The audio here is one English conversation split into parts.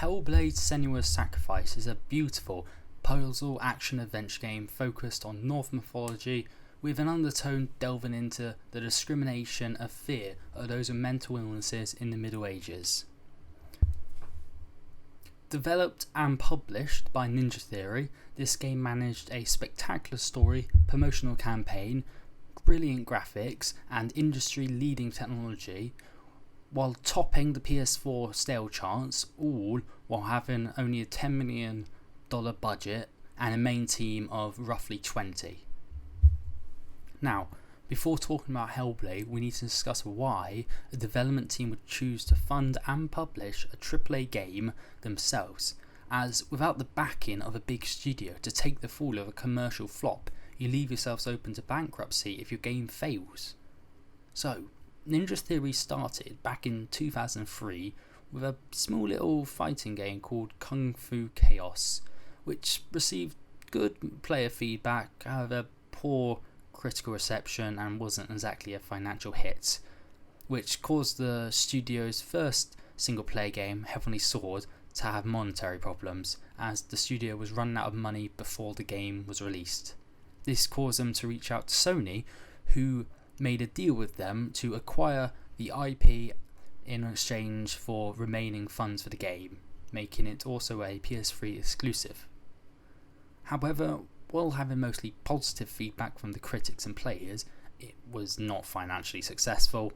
Hellblade Senua's Sacrifice is a beautiful puzzle action adventure game focused on Norse mythology with an undertone delving into the discrimination of fear of those with mental illnesses in the Middle Ages. Developed and published by Ninja Theory, this game managed a spectacular story, promotional campaign, brilliant graphics and industry-leading technology, while topping the PS4 sale charts, all while having only a $10 million budget and a main team of roughly 20. Now, before talking about Hellblade, we need to discuss why a development team would choose to fund and publish a AAA game themselves, as without the backing of a big studio to take the fall of a commercial flop, you leave yourselves open to bankruptcy if your game fails. So, Ninja Theory started back in 2003 with a small little fighting game called Kung Fu Chaos, which received good player feedback, however poor critical reception and wasn't exactly a financial hit, which caused the studio's first single player game, Heavenly Sword, to have monetary problems as the studio was running out of money before the game was released. This caused them to reach out to Sony, who made a deal with them to acquire the IP in exchange for remaining funds for the game, making it also a PS3 exclusive. However, while having mostly positive feedback from the critics and players, it was not financially successful,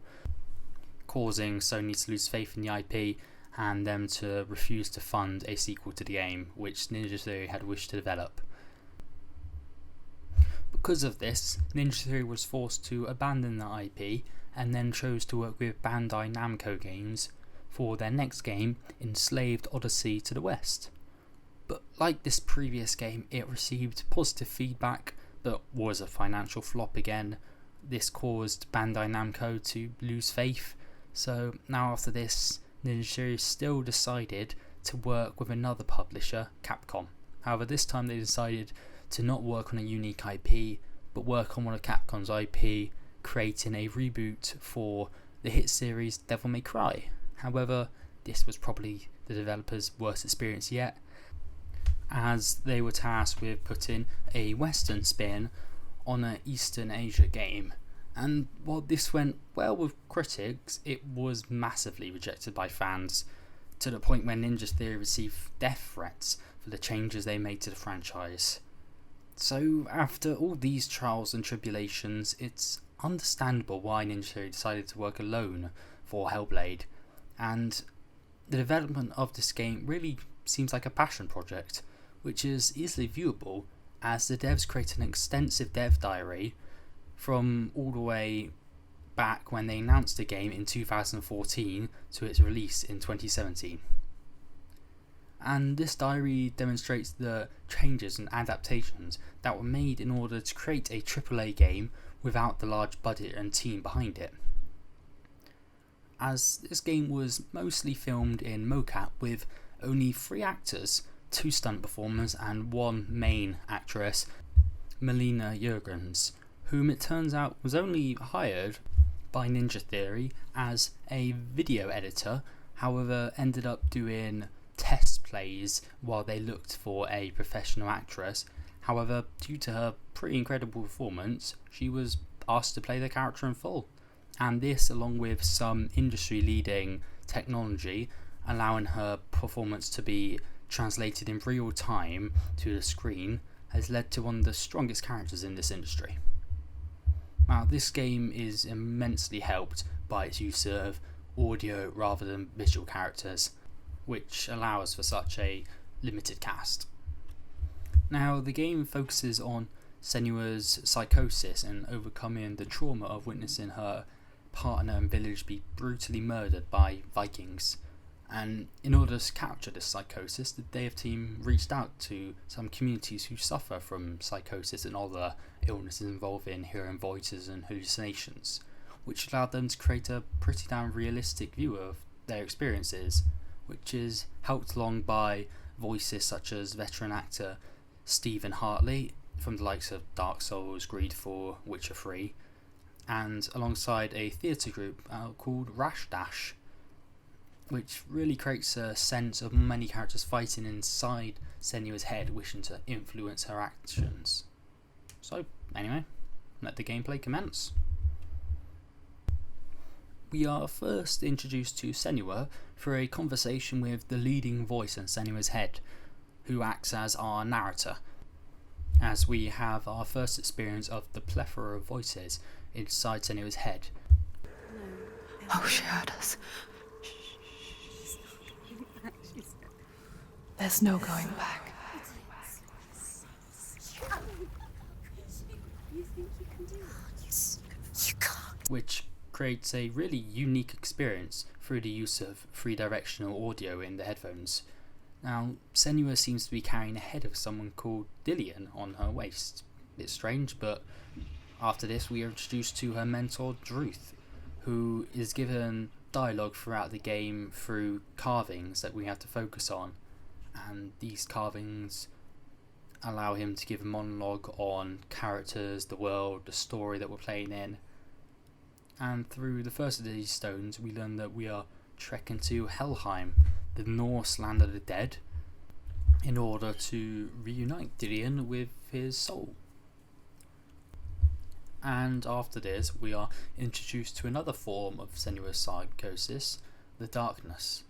causing Sony to lose faith in the IP and them to refuse to fund a sequel to the game, which Ninja Theory had wished to develop. Because of this, Ninja Theory was forced to abandon the IP and then chose to work with Bandai Namco Games for their next game, Enslaved Odyssey to the West. But like this previous game, it received positive feedback but was a financial flop again. This caused Bandai Namco to lose faith, so now after this, Ninja Theory still decided to work with another publisher, Capcom. However, this time they decided to not work on a unique IP, but work on one of Capcom's IP, creating a reboot for the hit series Devil May Cry. However, this was probably the developers' worst experience yet, as they were tasked with putting a Western spin on an Eastern Asia game. And while this went well with critics, it was massively rejected by fans, to the point where Ninja Theory received death threats for the changes they made to the franchise. So after all these trials and tribulations, it's understandable why Ninja Theory decided to work alone for Hellblade, and the development of this game really seems like a passion project, which is easily viewable as the devs create an extensive dev diary from all the way back when they announced the game in 2014 to its release in 2017. And this diary demonstrates the changes and adaptations that were made in order to create a AAA game without the large budget and team behind it. As this game was mostly filmed in mocap with only 3 actors, 2 stunt performers and 1 main actress, Melina Jurgens, whom it turns out was only hired by Ninja Theory as a video editor, however ended up doing test plays while they looked for a professional actress. However, due to her pretty incredible performance, she was asked to play the character in full, and this, along with some industry leading technology allowing her performance to be translated in real time to the screen, has led to one of the strongest characters in this industry. Now, this game is immensely helped by its use of audio rather than visual characters, which allows for such a limited cast. Now, the game focuses on Senua's psychosis and overcoming the trauma of witnessing her partner and village be brutally murdered by Vikings. And in order to capture this psychosis, the dev team reached out to some communities who suffer from psychosis and other illnesses involving hearing voices and hallucinations, which allowed them to create a pretty damn realistic view of their experiences, which is helped along by voices such as veteran actor Stephen Hartley from the likes of Dark Souls, Greedfall, Witcher 3, and alongside a theatre group called Rash Dash, which really creates a sense of many characters fighting inside Senua's head, wishing to influence her actions. So, anyway, let the gameplay commence. We are first introduced to Senua through a conversation with the leading voice in Senua's head, who acts as our narrator, as we have our first experience of the plethora of voices inside Senua's head. Oh, she heard us. There's no going back. You can't. Which creates a really unique experience through the use of 3-directional audio in the headphones. Now, Senua seems to be carrying a head of someone called Dillian on her waist. Bit strange, but after this we are introduced to her mentor Druth, who is given dialogue throughout the game through carvings that we have to focus on, and these carvings allow him to give a monologue on characters, the world, the story that we're playing in. And through the first of these stones we learn that we are trekking to Helheim, the Norse land of the dead, in order to reunite Dillian with his soul. And after this we are introduced to another form of Senua's psychosis, the darkness,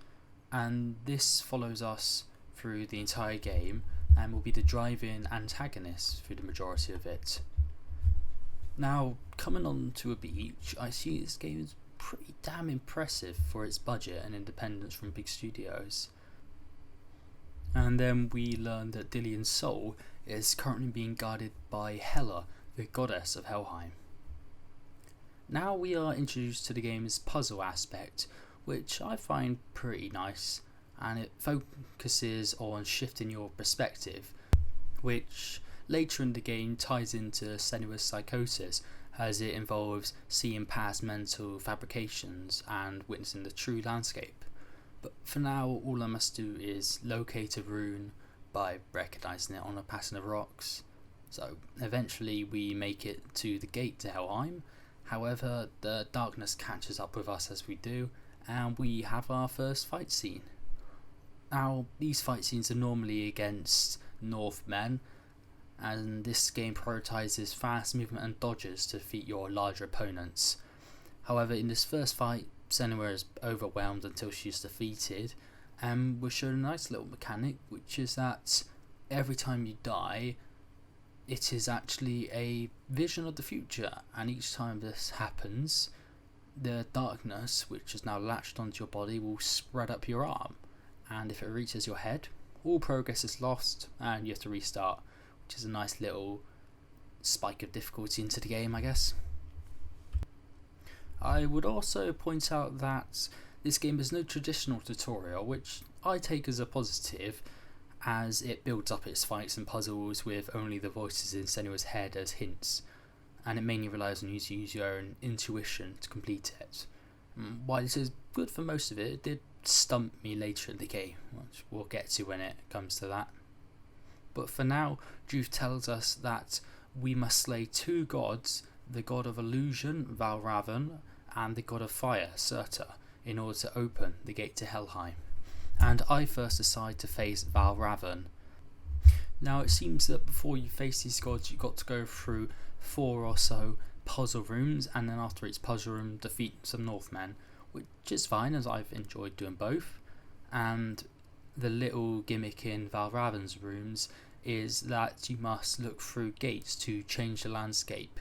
and this follows us through the entire game and will be the driving antagonist through the majority of it. Now, coming on to a beach, I see this game is pretty damn impressive for its budget and independence from big studios. And then we learn that Dillian's soul is currently being guarded by Hela, the goddess of Helheim. Now we are introduced to the game's puzzle aspect, which I find pretty nice, and it focuses on shifting your perspective, which later in the game ties into Senua's psychosis, as it involves seeing past mental fabrications and witnessing the true landscape. But for now, all I must do is locate a rune by recognising it on a pattern of rocks. So eventually we make it to the gate to Helheim. However, the darkness catches up with us as we do, and we have our first fight scene. Now, these fight scenes are normally against Northmen, and this game prioritises fast movement and dodges to defeat your larger opponents. However, in this first fight, Senua is overwhelmed until she's defeated, and we're shown a nice little mechanic, which is that every time you die, it is actually a vision of the future, and each time this happens, the darkness, which is now latched onto your body, will spread up your arm, and if it reaches your head, all progress is lost and you have to restart, which is a nice little spike of difficulty into the game, I guess. I would also point out that this game has no traditional tutorial, which I take as a positive, as it builds up its fights and puzzles with only the voices in Senua's head as hints, and it mainly relies on you to use your own intuition to complete it. While this is good for most of it, it did stump me later in the game, which we'll get to when it comes to that. But for now, Druth tells us that we must slay two gods, the god of illusion, Valravn, and the god of fire, Surtur, in order to open the gate to Helheim. And I first decide to face Valravn. Now it seems that before you face these gods you've got to go through 4 or so puzzle rooms, and then after each puzzle room defeat some Northmen, which is fine as I've enjoyed doing both. And the little gimmick in Valravn's rooms is that you must look through gates to change the landscape.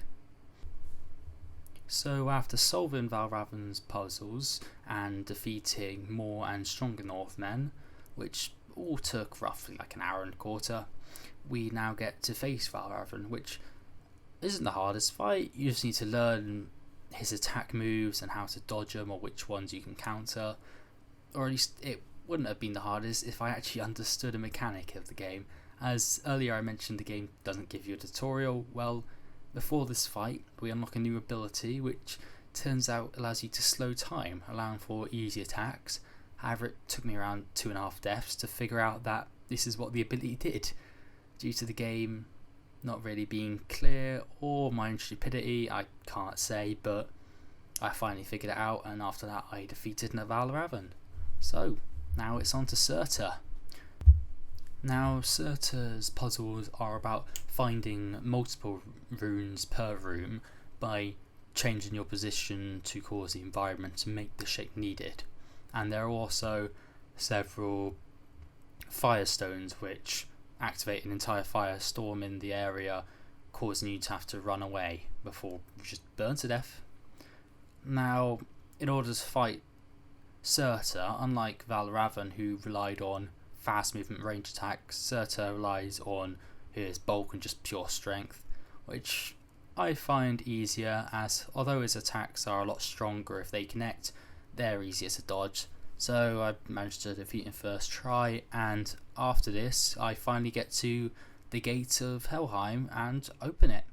So after solving Valravn's puzzles and defeating more and stronger Northmen, which all took roughly like an hour and a quarter, we now get to face Valravn, which isn't the hardest fight. You just need to learn his attack moves and how to dodge them, or which ones you can counter, or at least it wouldn't have been the hardest if I actually understood a mechanic of the game. As earlier I mentioned, the game doesn't give you a tutorial. Well, before this fight we unlock a new ability which turns out allows you to slow time, allowing for easy attacks. However, it took me around 2.5 deaths to figure out that this is what the ability did. Due to the game not really being clear, or my own stupidity, I can't say, but I finally figured it out, and after that I defeated Valravn. So, now it's on to Surta. Now, Surta's puzzles are about finding multiple runes per room by changing your position to cause the environment to make the shape needed. And there are also several firestones which activate an entire firestorm in the area, causing you to have to run away before you just burn to death. Now, in order to fight Surta, unlike Valravan, who relied on fast movement range attacks, Surta relies on his bulk and just pure strength, which I find easier, as although his attacks are a lot stronger if they connect, they're easier to dodge. So I managed to defeat him first try, and after this I finally get to the gate of Helheim and open it,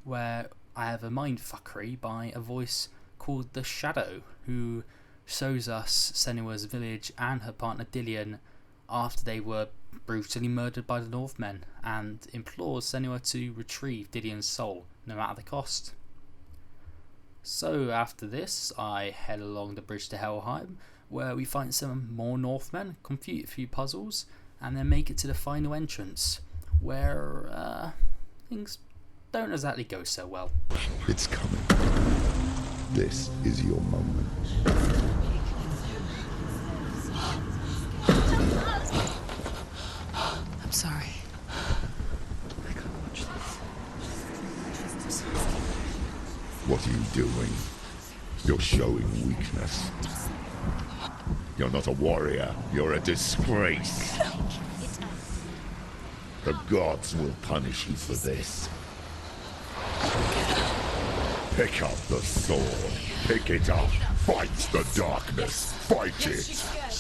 where I have a mindfuckery by a voice called the Shadow, who shows us Senua's village and her partner Dillion after they were brutally murdered by the Northmen, and implores Senua to retrieve Dillion's soul, no matter the cost. So after this, I head along the bridge to Helheim, where we find some more Northmen, complete a few puzzles, and then make it to the final entrance, where things don't exactly go so well. It's coming. This is your moment. I'm sorry. I can't watch this. What are you doing? You're showing weakness. You're not a warrior. You're a disgrace. The gods will punish you for this. Pick up the sword. Pick it up. Fight the darkness. Fight it. She's scared.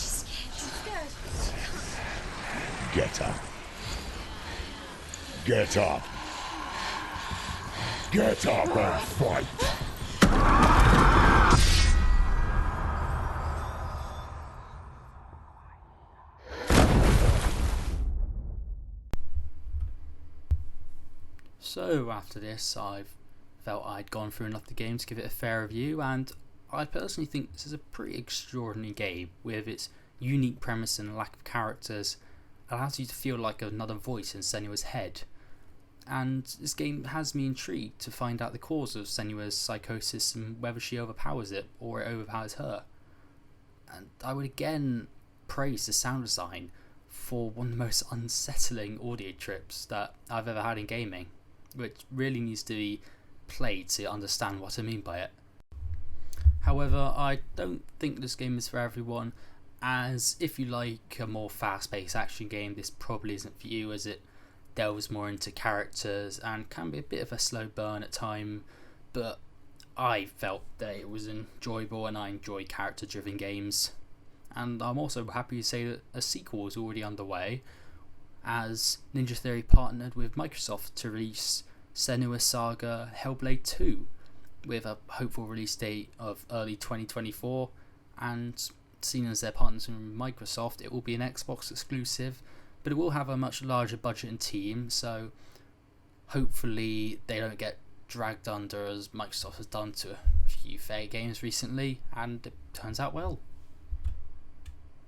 Get up. Get up. Get up and fight. So after this, I've felt I'd gone through enough of the game to give it a fair review, and I personally think this is a pretty extraordinary game. With its unique premise and lack of characters, allows you to feel like another voice in Senua's head. And this game has me intrigued to find out the cause of Senua's psychosis and whether she overpowers it or it overpowers her. And I would again praise the sound design for one of the most unsettling audio trips that I've ever had in gaming, which really needs to be played to understand what I mean by it. However, I don't think this game is for everyone, as if you like a more fast-paced action game, this probably isn't for you, as it delves more into characters and can be a bit of a slow burn at time, but I felt that it was enjoyable and I enjoy character-driven games. And I'm also happy to say that a sequel is already underway, as Ninja Theory partnered with Microsoft to release Senua Saga Hellblade 2, with a hopeful release date of early 2024, and seeing as they're partners with Microsoft, it will be an Xbox exclusive, but it will have a much larger budget and team, so hopefully they don't get dragged under as Microsoft has done to a few fair games recently, and it turns out well.